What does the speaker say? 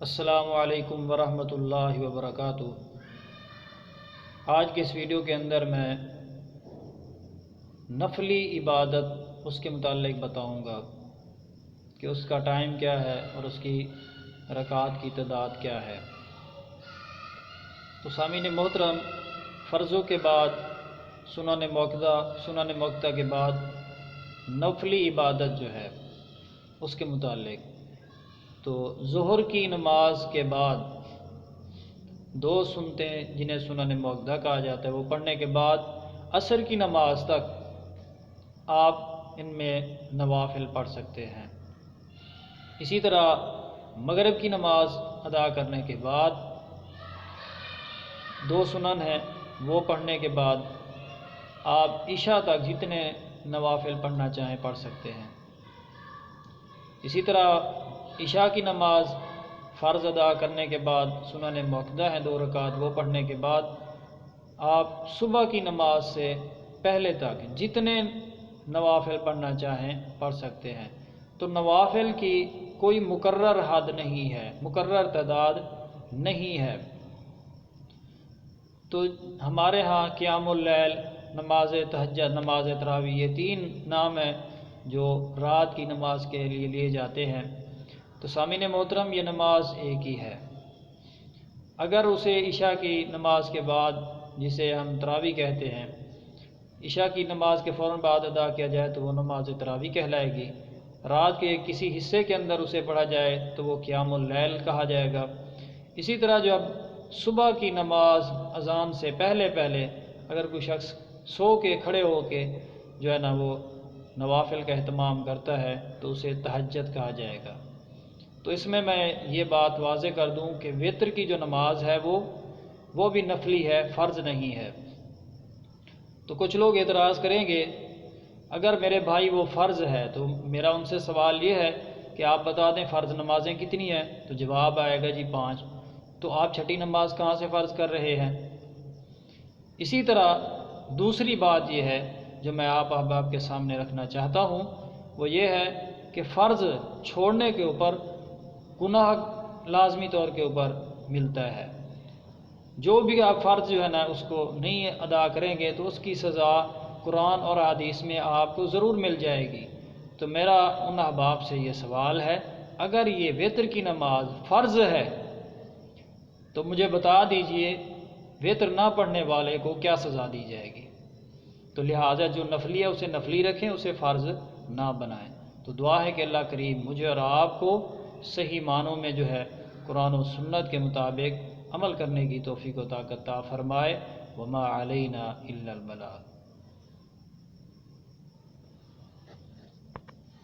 السلام علیکم ورحمۃ اللہ وبرکاتہ۔ آج کے اس ویڈیو کے اندر میں نفلی عبادت اس کے متعلق بتاؤں گا کہ اس کا ٹائم کیا ہے اور اس کی رکعات کی تعداد کیا ہے۔ تو سامعین محترم، فرضوں کے بعد سنن موقدہ کے بعد نفلی عبادت جو ہے اس کے متعلق، تو ظہر کی نماز کے بعد دو سنتیں جنہیں سنن موقدہ کہا جاتا ہے وہ پڑھنے کے بعد عصر کی نماز تک آپ ان میں نوافل پڑھ سکتے ہیں۔ اسی طرح مغرب کی نماز ادا کرنے کے بعد دو سنن ہیں وہ پڑھنے کے بعد آپ عشاء تک جتنے نوافل پڑھنا چاہیں پڑھ سکتے ہیں۔ اسی طرح عشاء کی نماز فرض ادا کرنے کے بعد سنن موقدہ ہیں 2 رکعت، وہ پڑھنے کے بعد آپ صبح کی نماز سے پہلے تک جتنے نوافل پڑھنا چاہیں پڑھ سکتے ہیں۔ تو نوافل کی کوئی مقرر حد نہیں ہے، مقرر تعداد نہیں ہے۔ تو ہمارے ہاں قیام اللیل، نماز تہجد، نماز تراویح، یہ 3 نام ہیں جو رات کی نماز کے لیے جاتے ہیں۔ تو سامعین محترم، یہ نماز ایک ہی ہے۔ اگر اسے عشاء کی نماز کے بعد، جسے ہم تراویح کہتے ہیں، عشاء کی نماز کے فوراً بعد ادا کیا جائے تو وہ نماز تراویح کہلائے گی۔ رات کے کسی حصے کے اندر اسے پڑھا جائے تو وہ قیام اللیل کہا جائے گا۔ اسی طرح جب صبح کی نماز اذان سے پہلے اگر کوئی شخص سو کے کھڑے ہو کے جو ہے نا وہ نوافل کا اہتمام کرتا ہے تو اسے تہجد کہا جائے گا۔ تو اس میں یہ بات واضح کر دوں کہ وتر کی جو نماز ہے وہ بھی نفلی ہے، فرض نہیں ہے۔ تو کچھ لوگ اعتراض کریں گے اگر میرے بھائی وہ فرض ہے تو میرا ان سے سوال یہ ہے کہ آپ بتا دیں فرض نمازیں کتنی ہیں، تو جواب آئے گا جی 5۔ تو آپ چھٹی نماز کہاں سے فرض کر رہے ہیں؟ اسی طرح دوسری بات یہ ہے جو میں آپ احباب کے سامنے رکھنا چاہتا ہوں، وہ یہ ہے کہ فرض چھوڑنے کے اوپر گناہ لازمی طور کے اوپر ملتا ہے۔ جو بھی آپ فرض جو ہے نا اس کو نہیں ادا کریں گے تو اس کی سزا قرآن اور حدیث میں آپ کو ضرور مل جائے گی۔ تو میرا ان احباب سے یہ سوال ہے، اگر یہ وتر کی نماز فرض ہے تو مجھے بتا دیجئے وتر نہ پڑھنے والے کو کیا سزا دی جائے گی؟ تو لہٰذا جو نفلی ہے اسے نفلی رکھیں، اسے فرض نہ بنائیں۔ تو دعا ہے کہ اللہ کریم مجھے اور آپ کو صحیح معنوں میں جو ہے قرآن و سنت کے مطابق عمل کرنے کی توفیق و طاقت عطا فرمائے۔ وما علینا الا البلاغ۔